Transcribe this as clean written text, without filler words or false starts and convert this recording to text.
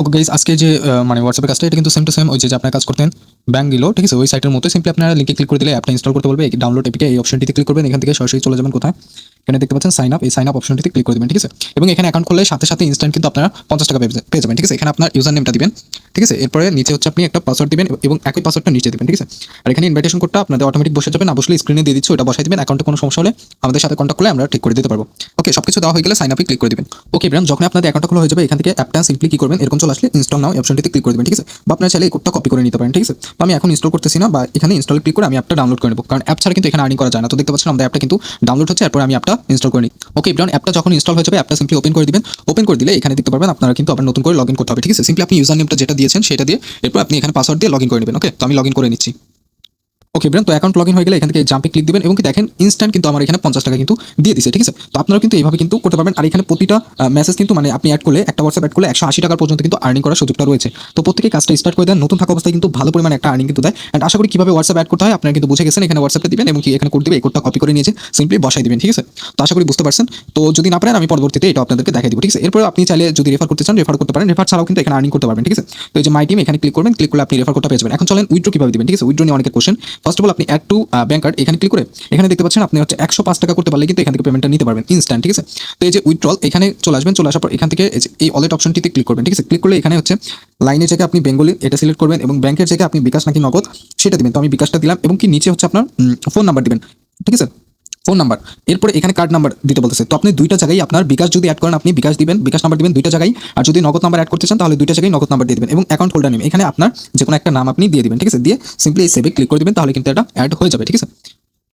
Okay guys, আজকে যে মানে হোয়াটসঅ্যাপের কাজটা এটা কিন্তু সেম টু সেম ওই যে আপনার কাজ করতেন ব্যাংক দিলো, ঠিক আছে? ওই সাইটের মতো সিম্পলি আপনারা লিঙ্কে ক্লিক করে দিলে অ্যাপটা ইনস্টল করতে বলবে। ডাউনলোড এপিকে এই অপশনটিতে ক্লিক করবেন, এখান থেকে সরাসরি চলে যাবেন কোথায়, এখানে দেখতে পাচ্ছেন সাইন আপ, এই সাইন আপ অপশনটিতে ক্লিক করে দিবেন, ঠিক আছে? এবং এখানে অ্যাকাউন্ট খুললে সাথে সাথে ইনস্ট্যান্ট কিন্তু আপনারা 50 টাকা পেয়ে যাবেন, ঠিক আছে? এখানে আপনার ইউজার নেমটা দিবেন, ঠিক আছে? এরপরে নিচে হচ্ছে আপনি একটা পাসওয়ার্ড দিবেন এবং একই পাসওয়ার্ডটা নিচে দিবেন, ঠিক আছে? আর এখানে ইনভাইটেশন কোডটা আপনাদের অটোমেটিক বসে যাবে, না বসলে স্ক্রিনে দিয়ে দিচ্ছি, ওটা বসাই দিবেন। অ্যাকাউন্টে কোনো সমস্যা হলে আমাদের সাথে কন্ট্যাক্ট করলে আমরা ঠিক করে দিতে পারবো। ওকে, সবকিছু দেওয়া হয়ে গেলে সাইন আপে ক্লিক করে দিবেন। ওকে ব্রাম, যখন আপনাদের অ্যাকাউন্টটা খোলা হয়ে যাবে এখান থেকে অ্যাপটা সিম্পলি কি করবেন, এরকম চলে আসলে ইনস্টল নাও অপশনটিতে ক্লিক করে দিবেন, ঠিক আছে? বা আপনারা চাইলে এই কোডটা কপি করে নিতে পারেন, ঠিক আছে? তো আমি এখন ইনস্টল করতেছি না, বা এখানে ইনস্টল ক্লিক করে আমি অ্যাপটা ডাউনলোড করে নেব, কারণ অ্যাপ ছাড়া কিন্তু এখানে আর্নিং করা যায় না। তো দেখতে পাচ্ছেন আমাদের অ্যাপটা কিন্তু ডাউনলোড হচ্ছে, এরপর আমি অ্যাপটা ইনস্টল করে নিই। ওকে ব্রাম, অ্যাপটা যখন ইনস্টল হয়ে যাবে অ্যাপটা সিম্পলি ওপেন করে দিবেন। ওপেন করে দিলে এখানে দেখতে পারবেন আপনারা কিন্তু আবার নতুন করে লগ ইন করতে হবে, ঠিক আছে? সিম্পলি আপনি ইউজার নেমটা যেটা দিয়েছেন সেটা দিয়ে এরপর আপনি এখানে পাসওয়ার্ড দিয়ে লগ ইন করে নেবেন। ওকে, তো আমি লগ ইন করে নিচ্ছি। ওকে ব্রেন, তো অ্যাকাউন্ট লগ ইন হয়ে গেলে এখান থেকে জাম্পে ক্লিক দিবেন এবং কি দেখেন ইনস্ট্যান্ট কিন্তু আমার এখানে 50 টাকা কিন্তু দিয়ে দিছে, ঠিক আছে? তো আপনারা কিন্তু এইভাবে কিন্তু করতে পারবেন। আর এখানে প্রতিটা মেসেজ কিন্তু মানে আপনি অ্যাড করলে, একটা হোয়াটসঅ্যাপ অ্যাড করলে 180 টাকা পর্যন্ত কিন্তু আর্নিং করার সুযোগটা রয়েছে। তো প্রত্যেকে কাজটা স্টার্ট করে দেন, নতুন থাকা অবস্থায় কিন্তু ভালো পরিমাণে একটা আর্নিং কিন্তু দেয়। অ্যান্ড আশা করি কিভাবে হোয়াটসঅ্যাপ অ্যাড করতে হয় আপনারা কিন্তু বুঝে গেছেন। এখানে হোয়াটসঅ্যাপে দিবেন এবং কি এখানে কোড দিবে, এই কোডটা কপি করে নিয়েছে সিম্পলি বসাই দিবেন, ঠিক আছে? তো আশা করি বুঝতে পারছেন। তো যদি না পারেন আমি পরবর্তীতে এটা আপনাদেরকে দেখাই দিব, ঠিক আছে? এরপর আপনি চাইলে যদি রেফার করতে চান রেফার করতে পারেন, রেফার ছাড়াও কিন্তু এখানে আর্নিং করতে পারবেন, ঠিক আছে? তো এই যে মাই টিম এখানে ক্লিক করবেন, ক্লিক করলে আপনি রেফার কোডটা পেয়ে যাবেন। এখন চলেন উইথড্র কিভাবে দিবেন, ঠিক আছে? উইথড্র নিয়ে অনেকের কোশ্চেন। ফার্স্ট অফ অল আপনি অ্যাড টু ব্যাংক কার্ড এখানে ক্লিক করে এখানে দেখতে পাচ্ছেন আপনি হচ্ছে 105 টাকা করতে পারলে কিন্তু এখান থেকে পেমেন্টটা নিতে পারবেন ইনস্ট্যান্ট, ঠিক আছে? তো এই যে উইথড্রল এখানে চলে আসবেন, চলে আসার পর এখান থেকে এই ওয়ালেট অপশনটিতে ক্লিক করবেন, ঠিক আছে? ক্লিক করলে এখানে হচ্ছে লাইনের জায়গায় আপনি বেঙ্গলি এটা সিলেক্ট করবেন এবং ব্যাংকের জায়গায় আপনি বিকাশ নাকি নগদ সেটা দিবেন। তো আমি বিকাশটা দিলাম এবং কি নিচে হচ্ছে আপনার ফোন নাম্বার দিবেন, ঠিক আছে? ফোন নাম্বার, এরপরে এখানে কার্ড নাম্বার দিতে বলতেছে। তো আপনি দুইটা জায়গায় আপনার বিকাশ যদি অ্যাড করেন আপনি বিকাশ দিবেন, বিকাশ নাম্বার দিবেন দুইটা জায়গায়। আর যদি নগদ নাম্বার অ্যাড করতে চান তাহলে দুইটা জায়গায় নগদ নাম্বার দিয়ে দিবেন এবং অ্যাকাউন্ট হোল্ডার নেম এখানে আপনার যে কোনো একটা নাম আপনি দিয়ে দিবেন, ঠিক আছে? দিয়ে সিম্পলি এই সেভে ক্লিক করে দিবেন, তাহলে কিন্তু এটা অ্যাড হয়ে যাবে, ঠিক আছে?